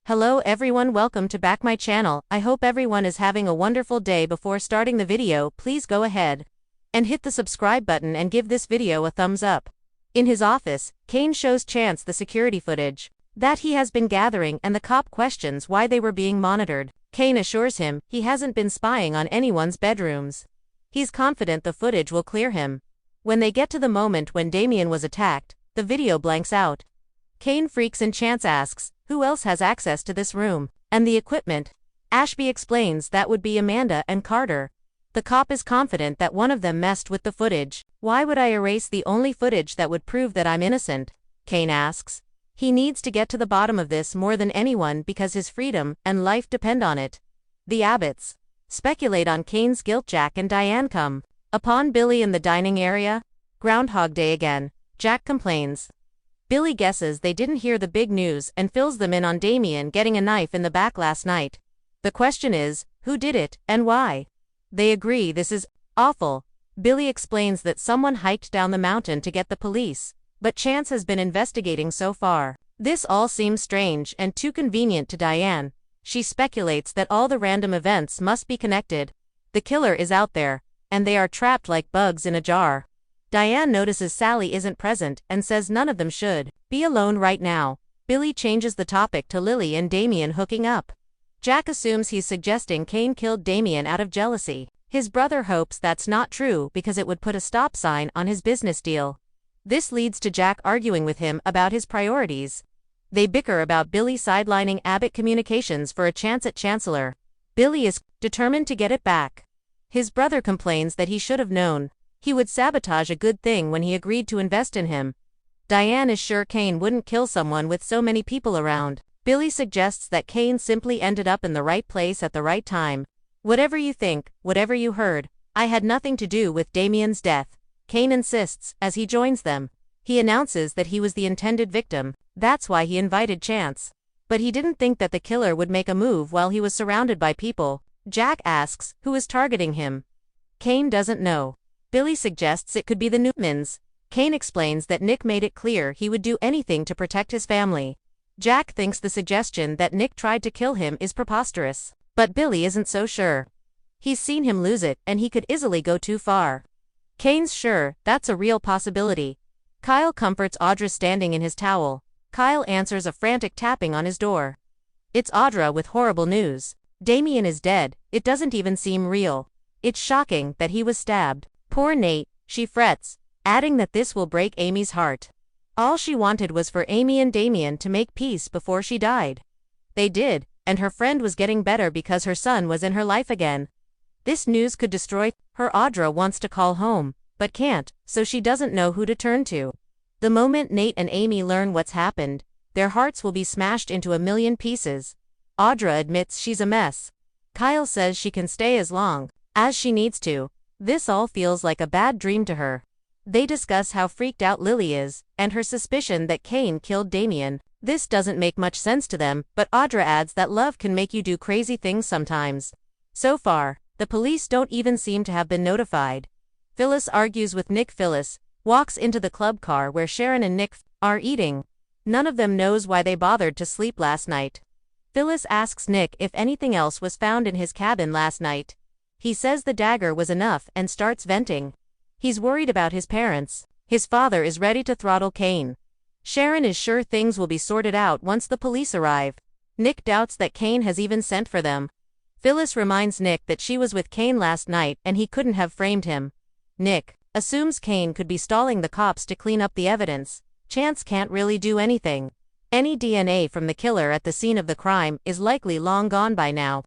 Hello everyone, welcome to back my channel. I hope everyone is having a wonderful day. Before starting the video, please go ahead and hit the subscribe button and give this video a thumbs up. In his office, Kane shows Chance the security footage that he has been gathering, and the cop questions why they were being monitored. Kane assures him he hasn't been spying on anyone's bedrooms. He's confident the footage will clear him. When they get to the moment when Damien was attacked, the video blanks out. Kane freaks and Chance asks, who else has access to this room and the equipment? Ashby explains that would be Amanda and Carter. The cop is confident that one of them messed with the footage. Why would I erase the only footage that would prove that I'm innocent? Kane asks. He needs to get to the bottom of this more than anyone because his freedom and life depend on it. The Abbotts speculate on Kane's guilt. Jack and Diane come upon Billy in the dining area. Groundhog Day again, Jack complains. Billy guesses they didn't hear the big news and fills them in on Damien getting a knife in the back last night. The question is, who did it, and why? They agree this is awful. Billy explains that someone hiked down the mountain to get the police, but Chance has been investigating so far. This all seems strange and too convenient to Diane. She speculates that all the random events must be connected. The killer is out there, and they are trapped like bugs in a jar. Diane notices Sally isn't present and says none of them should be alone right now. Billy changes the topic to Lily and Damien hooking up. Jack assumes he's suggesting Kane killed Damien out of jealousy. His brother hopes that's not true because it would put a stop sign on his business deal. This leads to Jack arguing with him about his priorities. They bicker about Billy sidelining Abbott Communications for a chance at Chancellor. Billy is determined to get it back. His brother complains that he should have known he would sabotage a good thing when he agreed to invest in him. Diane is sure Kane wouldn't kill someone with so many people around. Billy suggests that Kane simply ended up in the right place at the right time. Whatever you think, whatever you heard, I had nothing to do with Damien's death, Kane insists as he joins them. He announces that he was the intended victim. That's why he invited Chance. But he didn't think that the killer would make a move while he was surrounded by people. Jack asks who is targeting him. Kane doesn't know. Billy suggests it could be the Newmans. Kane explains that Nick made it clear he would do anything to protect his family. Jack thinks the suggestion that Nick tried to kill him is preposterous, but Billy isn't so sure. He's seen him lose it, and he could easily go too far. Kane's sure that's a real possibility. Kyle comforts Audra standing in his towel. Kyle answers a frantic tapping on his door. It's Audra with horrible news. Damien is dead. It doesn't even seem real. It's shocking that he was stabbed. Poor Nate, she frets, adding that this will break Amy's heart. All she wanted was for Amy and Damien to make peace before she died. They did, and her friend was getting better because her son was in her life again. This news could destroy her. Audra wants to call home, but can't, so she doesn't know who to turn to. The moment Nate and Amy learn what's happened, their hearts will be smashed into a million pieces. Audra admits she's a mess. Kyle says she can stay as long as she needs to. This all feels like a bad dream to her. They discuss how freaked out Lily is, and her suspicion that Kane killed Damien. This doesn't make much sense to them, but Audra adds that love can make you do crazy things sometimes. So far, the police don't even seem to have been notified. Phyllis argues with Nick. Phyllis walks into the club car where Sharon and Nick are eating. None of them knows why they bothered to sleep last night. Phyllis asks Nick if anything else was found in his cabin last night. He says the dagger was enough and starts venting. He's worried about his parents. His father is ready to throttle Kane. Sharon is sure things will be sorted out once the police arrive. Nick doubts that Kane has even sent for them. Phyllis reminds Nick that she was with Kane last night and he couldn't have framed him. Nick assumes Kane could be stalling the cops to clean up the evidence. Chance can't really do anything. Any DNA from the killer at the scene of the crime is likely long gone by now.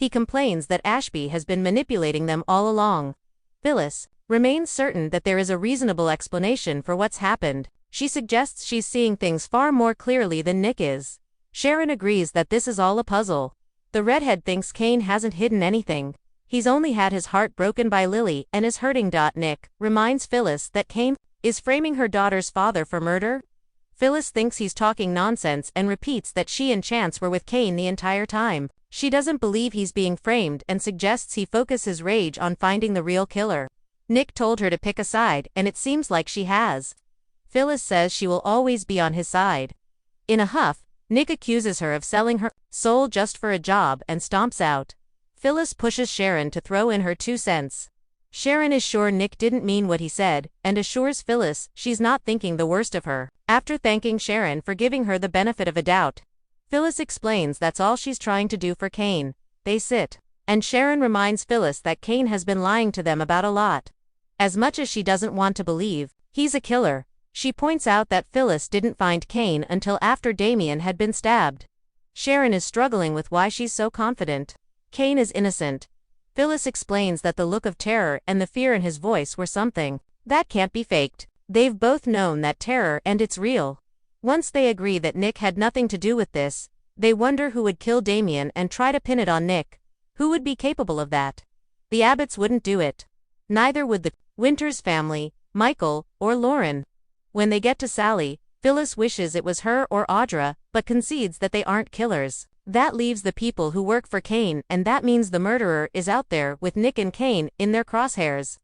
He complains that Ashby has been manipulating them all along. Phyllis remains certain that there is a reasonable explanation for what's happened. She suggests she's seeing things far more clearly than Nick is. Sharon agrees that this is all a puzzle. The redhead thinks Kane hasn't hidden anything. He's only had his heart broken by Lily and is hurting. Nick reminds Phyllis that Kane is framing her daughter's father for murder. Phyllis thinks he's talking nonsense and repeats that she and Chance were with Kane the entire time. She doesn't believe he's being framed and suggests he focus his rage on finding the real killer. Nick told her to pick a side, and it seems like she has. Phyllis says she will always be on his side. In a huff, Nick accuses her of selling her soul just for a job and stomps out. Phyllis pushes Sharon to throw in her 2 cents. Sharon is sure Nick didn't mean what he said, and assures Phyllis she's not thinking the worst of her. After thanking Sharon for giving her the benefit of a doubt, Phyllis explains that's all she's trying to do for Kane. They sit, and Sharon reminds Phyllis that Kane has been lying to them about a lot. As much as she doesn't want to believe he's a killer, she points out that Phyllis didn't find Kane until after Damien had been stabbed. Sharon is struggling with why she's so confident Kane is innocent. Phyllis explains that the look of terror and the fear in his voice were something that can't be faked. They've both known that terror and it's real. Once they agree that Nick had nothing to do with this, they wonder who would kill Damien and try to pin it on Nick. Who would be capable of that? The Abbotts wouldn't do it. Neither would the Winters family, Michael, or Lauren. When they get to Sally, Phyllis wishes it was her or Audra, but concedes that they aren't killers. That leaves the people who work for Kane, and that means the murderer is out there with Nick and Kane in their crosshairs.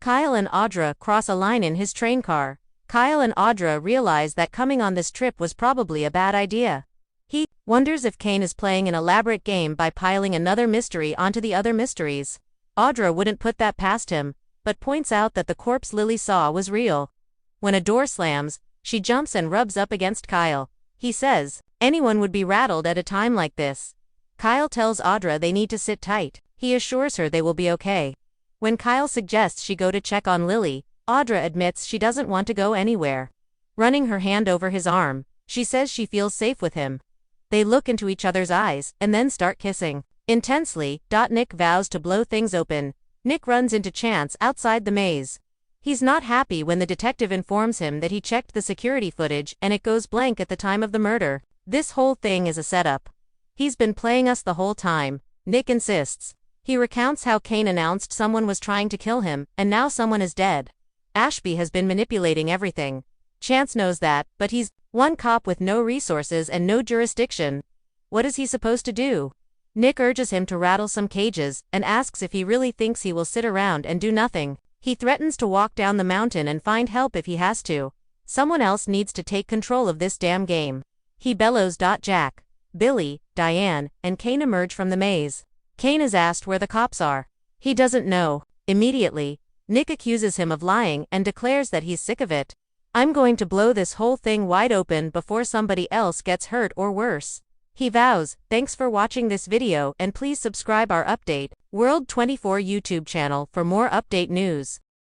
Kyle and Audra cross a line in his train car. Kyle and Audra realize that coming on this trip was probably a bad idea. He wonders if Kane is playing an elaborate game by piling another mystery onto the other mysteries. Audra wouldn't put that past him, but points out that the corpse Lily saw was real. When a door slams, she jumps and rubs up against Kyle. He says, anyone would be rattled at a time like this. Kyle tells Audra they need to sit tight. He assures her they will be okay. When Kyle suggests she go to check on Lily, Audra admits she doesn't want to go anywhere. Running her hand over his arm, she says she feels safe with him. They look into each other's eyes and then start kissing intensely. Nick vows to blow things open. Nick runs into Chance outside the maze. He's not happy when the detective informs him that he checked the security footage and it goes blank at the time of the murder. This whole thing is a setup. He's been playing us the whole time, Nick insists. He recounts how Kane announced someone was trying to kill him, and now someone is dead. Ashby has been manipulating everything. Chance knows that, but he's one cop with no resources and no jurisdiction. What is he supposed to do? Nick urges him to rattle some cages and asks if he really thinks he will sit around and do nothing. He threatens to walk down the mountain and find help if he has to. Someone else needs to take control of this damn game. He bellows. Jack, Billy, Diane, and Kane emerge from the maze. Kane is asked where the cops are. He doesn't know. Immediately, Nick accuses him of lying and declares that he's sick of it. I'm going to blow this whole thing wide open before somebody else gets hurt or worse. He vows. Thanks for watching this video and please subscribe our Update World 24 YouTube channel for more update news.